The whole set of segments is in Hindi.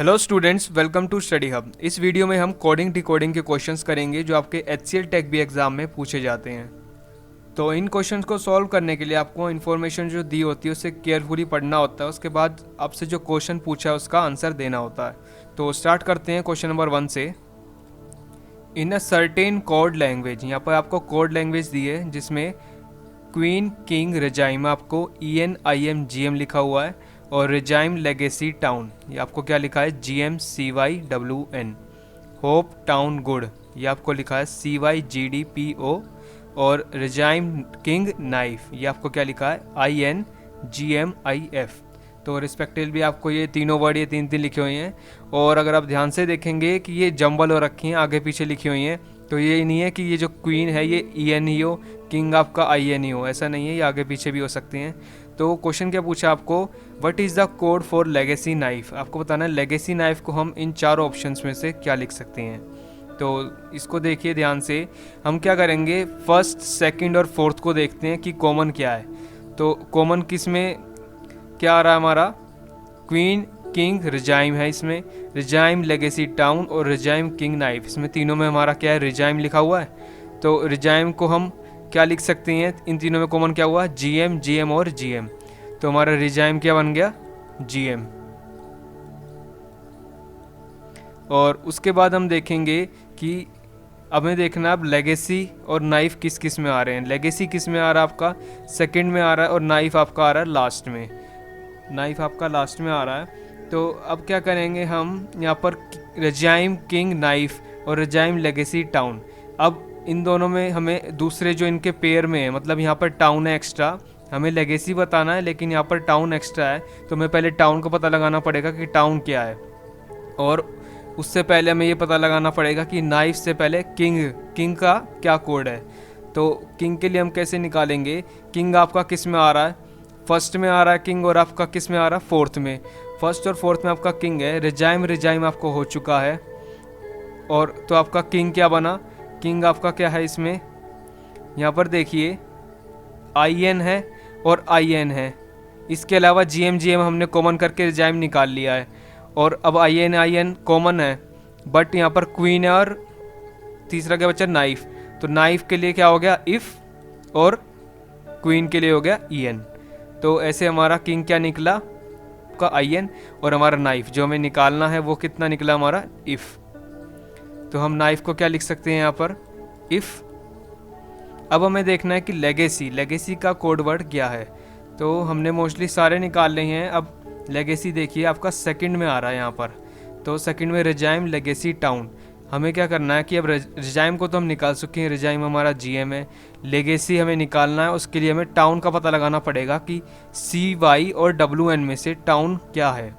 Hello students, welcome to Study Hub. इस वीडियो में हम कोडिंग डिकोडिंग के क्वेश्चंस करेंगे जो आपके HCL टेक बी एग्ज़ाम में पूछे जाते हैं। तो इन क्वेश्चंस को सॉल्व करने के लिए आपको इन्फॉर्मेशन जो दी होती है उससे केयरफुली पढ़ना होता है। उसके बाद आपसे जो क्वेश्चन पूछा है उसका आंसर देना होता है। तो स्टार्ट करते हैं क्वेश्चन नंबर 1 से। इन अ सर्टेन कोड लैंग्वेज, यहाँ पर आपको कोड लैंग्वेज दी है जिसमें क्वीन किंग रेजाइम आपको ENIMGM लिखा हुआ है और रेजाइम लेगेसी टाउन ये आपको क्या लिखा है GMCYWN। होप टाउन गुड ये आपको लिखा है CYGDPO और रेजाइम किंग नाइफ ये आपको क्या लिखा है INGMIF। तो रिस्पेक्टिवली आपको ये तीनों वर्ड ये तीन लिखे हुए हैं। और अगर आप ध्यान से देखेंगे कि ये जंबल हो रखी हैं, आगे पीछे लिखी हुई हैं, तो ये नहीं है कि ये जो क्वीन है ये EN ही हो, किंग आपका IN ही हो, ऐसा नहीं है, ये आगे पीछे भी हो सकते हैं। तो क्वेश्चन क्या पूछा आपको, what is the code for legacy knife. आपको बताना है लेगेसी नाइफ को हम इन चारों ऑप्शंस में से क्या लिख सकते हैं। तो इसको देखिए ध्यान से। हम क्या करेंगे, फर्स्ट सेकंड और फोर्थ को देखते हैं कि कॉमन क्या है। तो कॉमन किस में क्या आ रहा है हमारा, क्वीन किंग रिजाइम है, इसमें रिजाइम लेगेसी टाउन और रिजाइम किंग नाइफ, इसमें तीनों में हमारा क्या है रिजाइम लिखा हुआ है। तो रिजाइम को हम क्या लिख सकते हैं, इन तीनों में कॉमन क्या हुआ GM GM और GM। तो हमारा रिजाइम क्या बन गया GM। और उसके बाद हम देखेंगे कि अब हमें देखना अब लेगेसी और नाइफ किस किस में आ रहे हैं। लेगेसी किस में आ रहा है आपका सेकंड में आ रहा है और नाइफ आपका आ रहा है लास्ट में। नाइफ आपका लास्ट में आ रहा है। तो अब क्या करेंगे हम यहाँ पर रेजाइम किंग नाइफ और रेजाइम लेगेसी टाउन। अब इन दोनों में हमें दूसरे जो इनके पेयर में है, मतलब यहाँ पर टाउन है एक्स्ट्रा, हमें लेगेसी बताना है लेकिन यहाँ पर टाउन एक्स्ट्रा है, तो हमें पहले टाउन को पता लगाना पड़ेगा कि टाउन क्या है। और उससे पहले हमें ये पता लगाना पड़ेगा कि नाइफ से पहले किंग का क्या कोड है। तो किंग के लिए हम कैसे निकालेंगे, किंग आपका किस में आ रहा है, फर्स्ट में आ रहा है किंग, और आपका किस में आ रहा है फोर्थ में। फर्स्ट और फोर्थ में आपका किंग है, रिजाइम आपको हो चुका है। और तो आपका किंग क्या बना, किंग आपका क्या है इसमें, यहाँ पर देखिए IN है और IN है। इसके अलावा GM GM हमने कॉमन करके रिजाइम निकाल लिया है। और अब IN कॉमन है, बट यहाँ पर क्वीन है और तीसरा क्या बचा नाइफ। तो नाइफ के लिए क्या हो गया इफ़ और क्वीन के लिए हो गया EN। तो ऐसे हमारा किंग क्या निकला का IN और हमारा नाइफ जो हमें निकालना है वो कितना निकला हमारा इफ़। तो हम नाइफ को क्या लिख सकते हैं यहाँ पर इफ़। अब हमें देखना है कि लेगेसी का कोड वर्ड क्या है। तो हमने मोस्टली सारे निकाल लिए हैं। अब लेगेसी देखिए आपका सेकंड में आ रहा है यहाँ पर। तो सेकंड में रिजाइम लेगेसी टाउन। हमें क्या करना है कि अब रिजाइम को तो हम निकाल चुके हैं, रिजाइम हमारा GM है, लेगेसी हमें निकालना है। उसके लिए हमें टाउन का पता लगाना पड़ेगा कि CY और WN में से टाउन क्या है।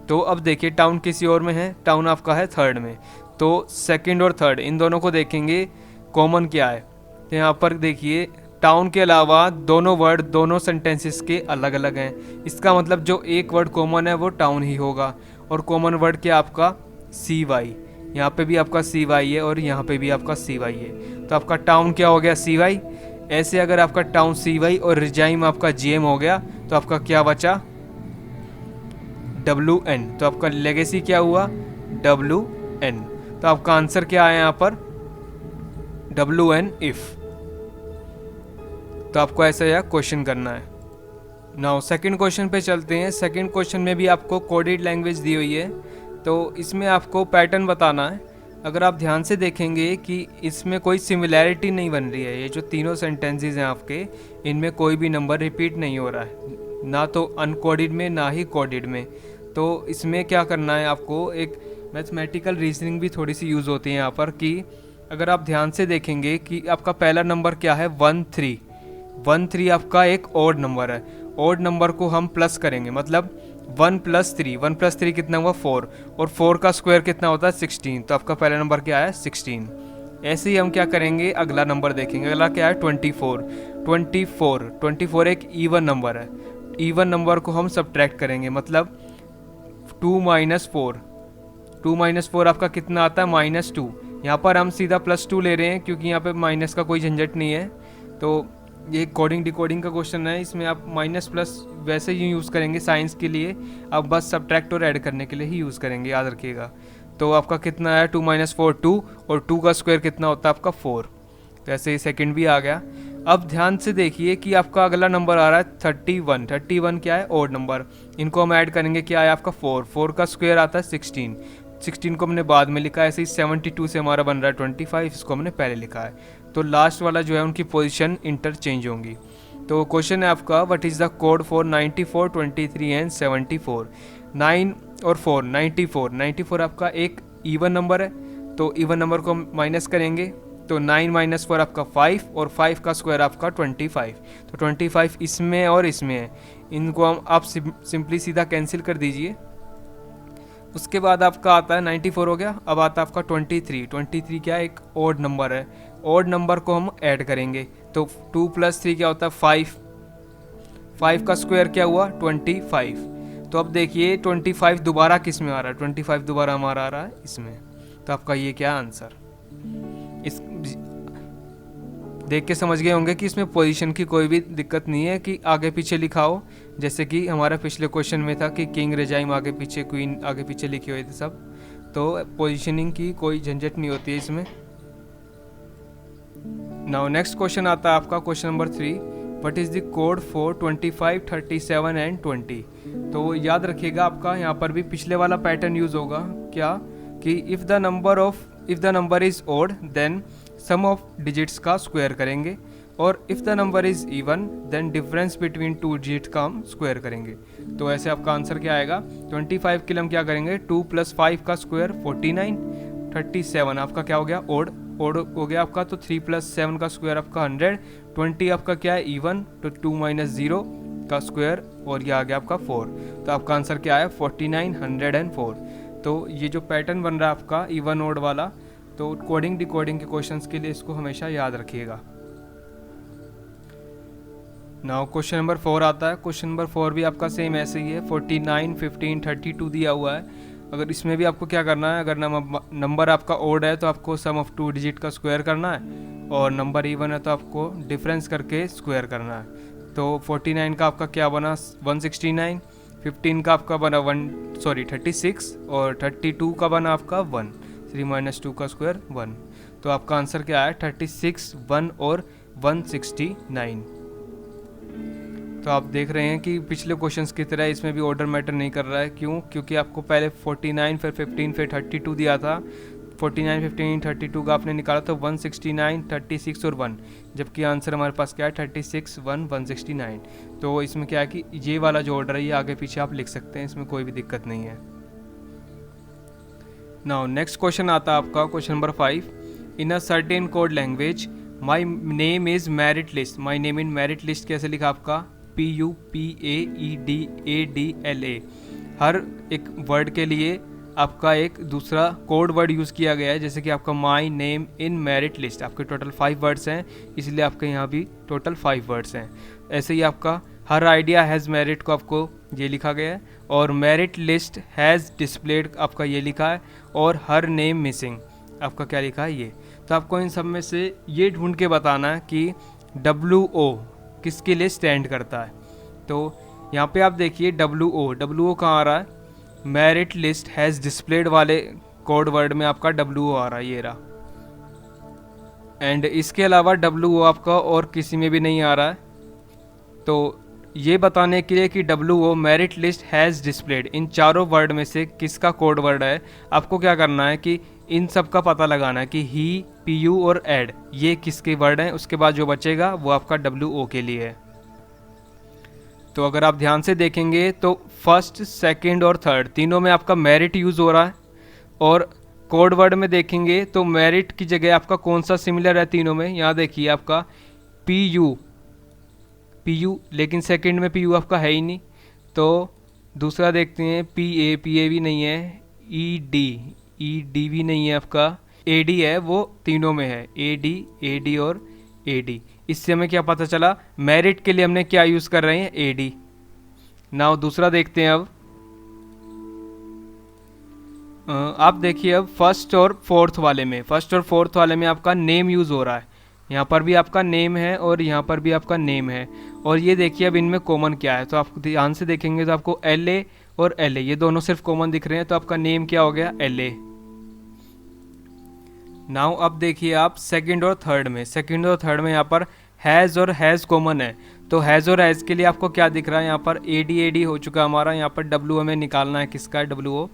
तो अब देखिए टाउन किसी और में है, टाउन आपका है थर्ड में। तो सेकंड और थर्ड इन दोनों को देखेंगे कॉमन क्या है। तो यहाँ पर देखिए टाउन के अलावा दोनों वर्ड दोनों सेंटेंसेस के अलग अलग हैं। इसका मतलब जो एक वर्ड कॉमन है वो टाउन ही होगा। और कॉमन वर्ड क्या आपका CY, यहाँ पे भी आपका CY है और यहाँ पे भी आपका CY है। तो आपका टाउन क्या हो गया CY। ऐसे अगर आपका टाउन CY और रिजाइम आपका GM हो गया तो आपका क्या बचा WN। तो आपका लेगेसी क्या हुआ WN। तो आपका आंसर क्या आया यहाँ पर WN इफ। तो आपको ऐसा यह क्वेश्चन करना है। नाउ सेकंड क्वेश्चन पे चलते हैं। सेकंड क्वेश्चन में भी आपको कोडेड लैंग्वेज दी हुई है। तो इसमें आपको पैटर्न बताना है। अगर आप ध्यान से देखेंगे कि इसमें कोई सिमिलैरिटी नहीं बन रही है, ये जो तीनों सेंटेंसेस हैं आपके इनमें कोई भी नंबर रिपीट नहीं हो रहा है, ना तो अनकोडेड में ना ही कोडेड में। तो इसमें क्या करना है आपको, एक मैथमेटिकल रीजनिंग भी थोड़ी सी यूज़ होती है यहाँ पर। कि अगर आप ध्यान से देखेंगे कि आपका पहला नंबर क्या है 1 3 आपका एक ऑड नंबर है। ऑड नंबर को हम प्लस करेंगे, मतलब 1 + 3 कितना हुआ 4, और 4 का स्क्वायर कितना होता है 16। तो आपका पहला नंबर क्या है 16। ऐसे ही हम क्या करेंगे, अगला नंबर देखेंगे। अगला क्या है 24 एक इवन नंबर है। इवन नंबर को हम सब्ट्रैक्ट करेंगे, मतलब 2 - 4 आपका कितना आता है -2। यहाँ पर हम सीधा +2 ले रहे हैं क्योंकि यहाँ पे माइनस का कोई झंझट नहीं है। तो ये कोडिंग डिकोडिंग का क्वेश्चन है, इसमें आप माइनस प्लस वैसे ही यूज़ करेंगे साइंस के लिए, आप बस सब्ट्रैक्ट और ऐड करने के लिए ही यूज़ करेंगे, याद रखिएगा। तो आपका कितना है 2 - 4 2, और 2 का स्क्वायर कितना होता है आपका 4। तो ऐसे ही सेकेंड भी आ गया। अब ध्यान से देखिए कि आपका अगला नंबर आ रहा है 31। 31 क्या है, ओड नंबर। इनको हम ऐड करेंगे, क्या है आपका 4। 4 का स्क्वायर आता है 16। 16 को हमने बाद में लिखा है, ऐसे ही 72 से हमारा बन रहा है 25, इसको हमने पहले लिखा है। तो लास्ट वाला जो है उनकी पोजीशन इंटरचेंज होंगी। तो क्वेश्चन है आपका, what is the code for 94, 23 and 74। 9 और 4, 94। 94 आपका एक इवन नंबर है, तो इवन नंबर को हम माइनस करेंगे, तो 9 - 4 आपका 5, और 5 का स्क्वायर आपका 25। तो 25 इसमें और इसमें है, इनको हम आप सिंपली सीधा कैंसिल कर दीजिए। उसके बाद आपका आता है 94 हो गया। अब आता है आपका 23। 23 क्या है, एक ओड नंबर है। ओड नंबर को हम ऐड करेंगे, तो 2 + 3 क्या होता है 5। 5 का स्क्वायर क्या हुआ 25। तो अब देखिए 25 दोबारा किस में आ रहा है, 25 दोबारा हमारा आ रहा है इसमें। तो आपका ये क्या आंसर, इस देख के समझ गए होंगे कि इसमें पोजीशन की कोई भी दिक्कत नहीं है कि आगे पीछे लिखा हो, जैसे कि हमारा पिछले क्वेश्चन में था कि किंग रेजाइम आगे पीछे, क्वीन आगे पीछे लिखे हुए थे सब। तो पोजीशनिंग की कोई झंझट नहीं होती है इसमें। नाउ नेक्स्ट क्वेश्चन आता है आपका question number 3, what is the code for 25, 37 and 20। तो याद रखिएगा आपका यहाँ पर भी पिछले वाला पैटर्न यूज होगा, क्या कि if the number is odd then sum of digits का स्क्वायर करेंगे, और if the number is even then difference between 2 digit का हम स्क्वायर करेंगे। तो ऐसे आपका आंसर क्या आएगा, 25 के लिए हम क्या करेंगे 2 + 5 का स्क्वायर 49। 37 आपका क्या हो गया ओड हो गया आपका, तो 3 + 7 का स्क्वायर आपका 100। 20 आपका क्या है इवन, तो 2 - 0 का स्क्वायर, और ये आ गया आपका 4। तो आपका आंसर क्या है 49, 104। तो ये जो पैटर्न बन रहा है आपका इवन ओड वाला, तो कोडिंग डिकोडिंग के क्वेश्चंस के लिए इसको हमेशा याद रखिएगा। नाउ क्वेश्चन नंबर 4 आता है। क्वेश्चन नंबर 4 भी आपका सेम ऐसे ही है, 49, 15, 32 दिया हुआ है। अगर इसमें भी आपको क्या करना है, अगर नंबर आपका ओड है तो आपको सम ऑफ 2 डिजिट का स्क्वायर करना है, और नंबर इवन है तो आपको डिफरेंस करके स्क्वायर करना है। तो 49 का आपका क्या बना 169, 15 का आपका बना 36, और 32 का बना आपका 1। 3 - 2 का स्क्वायर 1। तो आपका आंसर क्या है 36, 1 और 169। तो आप देख रहे हैं कि पिछले क्वेश्चंस की तरह इसमें भी ऑर्डर मैटर नहीं कर रहा है। क्यों, क्योंकि आपको पहले 49, फिर 15, फिर 32 दिया था। 49, 15, 32 का आपने निकाला तो 169, 36 और 1, जबकि आंसर हमारे पास क्या है 36, 1, 169। तो इसमें क्या है कि ये वाला जो ऑर्डर है ये आगे पीछे आप लिख सकते हैं, इसमें कोई भी दिक्कत नहीं है। नाउ नेक्स्ट क्वेश्चन आता है आपका question number 5, in a certain code language my name is merit list. My name in merit list कैसे लिखा आपका PUPAEDADLA। हर एक वर्ड के लिए आपका एक दूसरा कोड वर्ड यूज़ किया गया है, जैसे कि आपका my name in merit list, आपके टोटल 5 वर्ड्स हैं, इसलिए आपके यहाँ भी टोटल 5 वर्ड्स हैं। ऐसे ही आपका हर आइडिया हैज़ मेरिट को आपको ये लिखा गया है, और मेरिट लिस्ट हैज़ डिस्प्लेड आपका ये लिखा है, और हर नेम मिसिंग आपका क्या लिखा है ये। तो आपको इन सब में से ये ढूंढ के बताना है कि WO किसके लिए स्टैंड करता है। तो यहाँ पे आप देखिए WO कहाँ आ रहा है, मेरिट लिस्ट हैज़ डिस्प्लेड वाले कोड वर्ड में आपका WO आ रहा है, ये रहा। एंड इसके अलावा WO आपका और किसी में भी नहीं आ रहा है। तो ये बताने के लिए कि WO merit list has displayed in चारों वर्ड में से किसका कोड वर्ड है, आपको क्या करना है कि इन सब का पता लगाना है कि ही, PU और एड ये किसके वर्ड हैं। उसके बाद जो बचेगा वो आपका WO के लिए है। तो अगर आप ध्यान से देखेंगे तो फर्स्ट, सेकंड और थर्ड तीनों में आपका मेरिट यूज़ हो रहा है, और कोड वर्ड में देखेंगे तो मेरिट की जगह आपका कौन सा सिमिलर है तीनों में। यहाँ देखिए आपका PU, लेकिन सेकंड में PU आपका है ही नहीं। तो दूसरा देखते हैं PA भी नहीं है, ED भी नहीं है, आपका AD है, वो तीनों में है, AD और AD। इससे हमें क्या पता चला, मेरिट के लिए हमने क्या यूज़ कर रहे हैं AD। नाउ दूसरा देखते हैं अब। आप देखिए अब फर्स्ट और फोर्थ वाले में आपका नेम यूज़ हो रहा है। यहाँ पर भी आपका नेम है और यहाँ पर भी आपका नेम है। और ये देखिए अब इनमें कॉमन क्या है, तो आप ध्यान से देखेंगे तो आपको LA और LA ये दोनों सिर्फ कॉमन दिख रहे हैं, तो आपका नेम क्या हो गया, LA। नाउ अब देखिए आप सेकंड और थर्ड में यहाँ पर हैज़ और हैज़ कॉमन है, तो हैज़ और हैज़ के लिए आपको क्या दिख रहा है, यहाँ पर AD हो चुका हमारा, यहाँ पर W हमें निकालना है, किसका है, WO।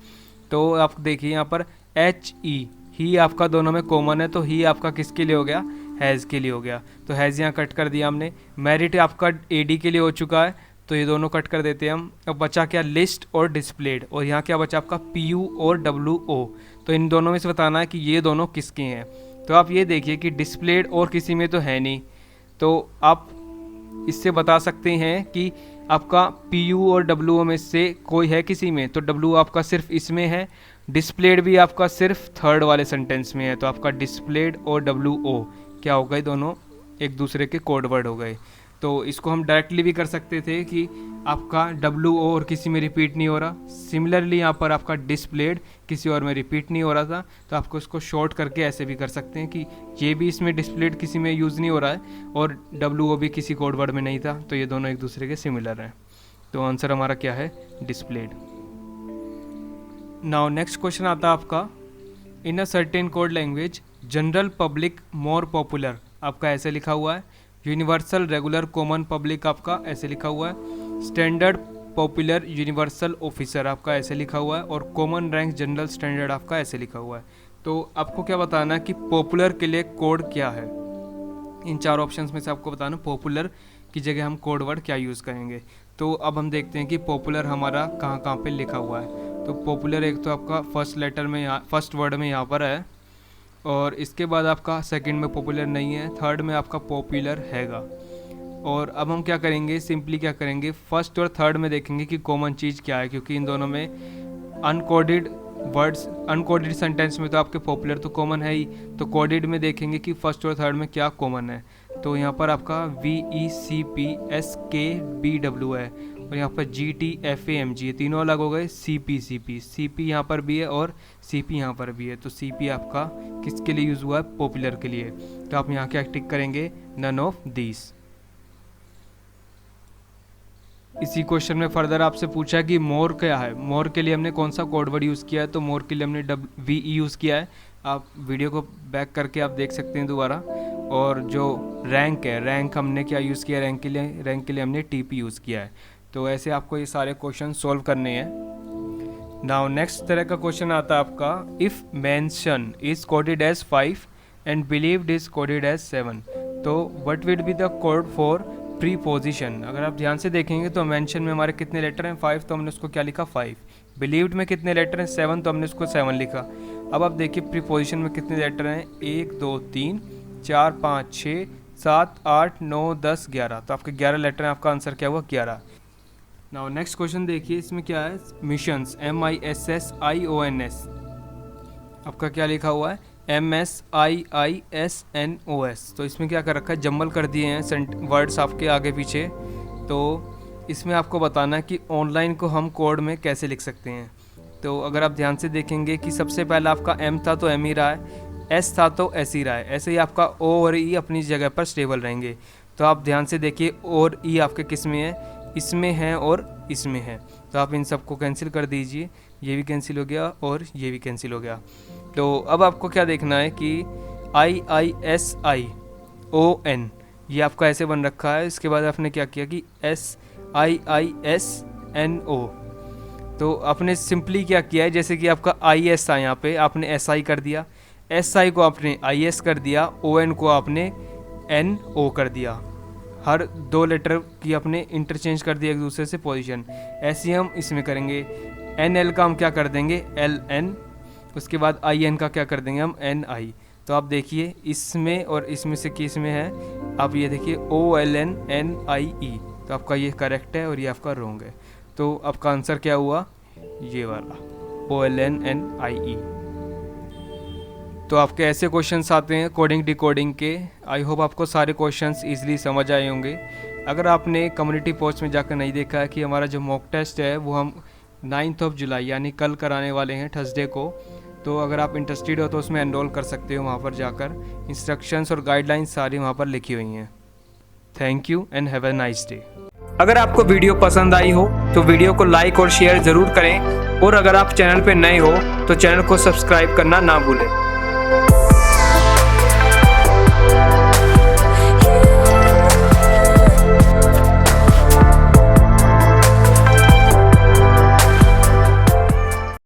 तो आप देखिए यहाँ पर HE ही आपका दोनों में कॉमन है, तो ही आपका किसके लिए हो गया, हैज़ के लिए हो गया, तो हैज़ यहाँ कट कर दिया हमने। मेरिट आपका AD के लिए हो चुका है, तो ये दोनों कट कर देते हैं हम। अब बचा क्या, लिस्ट और डिस्प्लेड, और यहाँ क्या बचा आपका PU और WO, तो इन दोनों में से बताना है कि ये दोनों किसके हैं। तो आप ये देखिए कि डिस्प्लेड और किसी में तो है नहीं, तो आप इससे बता सकते हैं कि आपका PU और WO में से कोई है किसी में, तो W आपका सिर्फ इसमें है, डिस्प्लेड भी आपका सिर्फ थर्ड वाले सेंटेंस में है, तो आपका डिस्प्लेड और WO क्या हो गए, दोनों एक दूसरे के कोड वर्ड हो गए। तो इसको हम डायरेक्टली भी कर सकते थे कि आपका WO और किसी में रिपीट नहीं हो रहा, सिमिलरली यहाँ पर आपका डिस्प्लेड किसी और में रिपीट नहीं हो रहा था, तो आपको इसको शॉर्ट करके ऐसे भी कर सकते हैं कि ये भी इसमें डिस्प्लेड किसी में यूज़ नहीं हो रहा है और WO भी किसी कोड वर्ड में नहीं था, तो ये दोनों एक दूसरे के सिमिलर हैं। तो आंसर हमारा क्या है, डिस्प्लेड। नाउ नेक्स्ट क्वेश्चन आता है आपका, in a certain code language general public more popular, आपका ऐसे लिखा हुआ है, यूनिवर्सल रेगुलर कॉमन पब्लिक आपका ऐसे लिखा हुआ है, स्टैंडर्ड पॉपुलर यूनिवर्सल ऑफिसर आपका ऐसे लिखा हुआ है, और कॉमन रैंक जनरल स्टैंडर्ड आपका ऐसे लिखा हुआ है। तो आपको क्या बताना है कि पॉपुलर के लिए कोड क्या है, इन चार ऑप्शंस में से आपको बताना पॉपुलर की जगह हम कोड वर्ड क्या यूज़ करेंगे। तो अब हम देखते हैं कि पॉपुलर हमारा कहाँ कहाँ पे लिखा हुआ है। तो पॉपुलर एक तो आपका फर्स्ट वर्ड में यहाँ पर है, और इसके बाद आपका सेकंड में पॉपुलर नहीं है, थर्ड में आपका पॉपुलर हैगा। और अब हम क्या करेंगे, सिंपली क्या करेंगे, फर्स्ट और थर्ड में देखेंगे कि कॉमन चीज़ क्या है, क्योंकि इन दोनों में अनकोडेड वर्ड्स, अनकोडेड सेंटेंस में तो आपके पॉपुलर तो कॉमन है ही, तो कोडेड में देखेंगे कि फर्स्ट और थर्ड में क्या कॉमन है। तो यहाँ पर आपका VECPSKBW है, और यहाँ पर GTFAMG, ये तीनों अलग हो गए, CP यहाँ पर भी है और CP यहाँ पर भी है, तो CP आपका किसके लिए यूज़ हुआ है, पॉपुलर के लिए। तो आप यहाँ क्या टिक करेंगे, नन ऑफ दीज। इसी क्वेश्चन में फर्दर आपसे पूछा कि मोर क्या है, मोर के लिए हमने कौन सा कोड वर्ड यूज़ किया है, तो मोर के लिए हमने VE यूज़ किया है। आप वीडियो को बैक करके आप देख सकते हैं दोबारा। और जो रैंक है, रैंक हमने क्या यूज़ किया, रैंक के लिए हमने TP यूज़ किया है। तो ऐसे आपको ये सारे क्वेश्चन सॉल्व करने हैं। नाउ नेक्स्ट तरह का क्वेश्चन आता है आपका, if mention is coded as 5 and believed is coded as 7, तो what will be the code for preposition. अगर आप ध्यान से देखेंगे तो मेंशन में हमारे कितने लेटर हैं, 5, तो हमने उसको क्या लिखा, 5। बिलीव्ड में कितने लेटर हैं, 7, तो हमने उसको 7 लिखा। अब आप देखिए प्रीपोजिशन में कितने लेटर हैं, 1 2 3 4 5 6 7 8 9 10 11, तो आपके 11 लेटर हैं, आपका आंसर क्या हुआ, 11। नाउ नेक्स्ट क्वेश्चन देखिए, इसमें क्या है, मिशंस MISSIONS, आपका क्या लिखा हुआ है, MSIISNOS, तो इसमें क्या कर रखा है, जम्बल कर दिए हैं वर्ड्स आपके आगे पीछे। तो इसमें आपको बताना है कि ऑनलाइन को हम कोड में कैसे लिख सकते हैं। तो अगर आप ध्यान से देखेंगे कि सबसे पहला आपका M था तो M ही रहा है, S था तो S ही रहा है, ऐसे ही आपका O और E अपनी जगह पर स्टेबल रहेंगे। तो आप ध्यान से देखिए O और E आपके किस में है, इसमें है और इसमें है, तो आप इन सबको कैंसिल कर दीजिए, ये भी कैंसिल हो गया और ये भी कैंसिल हो गया। तो अब आपको क्या देखना है कि IISION ये आपका ऐसे बन रखा है, इसके बाद आपने क्या किया कि SIISNO, तो आपने सिंपली क्या किया है, जैसे कि आपका IS था यहाँ पे, आपने SI कर दिया, SI को आपने IS कर दिया, ON को आपने NO कर दिया, हर 2 लेटर की आपने इंटरचेंज कर दिया एक दूसरे से पोजीशन। ऐसे हम इसमें करेंगे, NL का हम क्या कर देंगे, LN, उसके बाद IN का क्या कर देंगे हम, NI। तो आप देखिए इसमें और इसमें से किस में है, आप ये देखिए OLNNIE, तो आपका ये करेक्ट है और ये आपका रॉन्ग है। तो आपका आंसर क्या हुआ, ये वाला OLNNIE। तो आपके ऐसे क्वेश्चंस आते हैं कोडिंग डिकोडिंग के। आई होप आपको सारे क्वेश्चंस इजीली समझ आए होंगे। अगर आपने कम्युनिटी पोस्ट में जाकर नहीं देखा है कि हमारा जो मॉक टेस्ट है वो हम 9 जुलाई यानी कल कराने वाले हैं, थर्सडे को। तो अगर आप इंटरेस्टेड हो तो उसमें एनरोल कर सकते हो। वहाँ पर जाकर इंस्ट्रक्शंस और गाइडलाइंस सारी वहाँ पर लिखी हुई हैं। Thank you and have a nice day. अगर आपको वीडियो पसंद आई हो तो वीडियो को लाइक और शेयर ज़रूर करें, और अगर आप चैनल पर नए हो तो चैनल को सब्सक्राइब करना ना भूलें।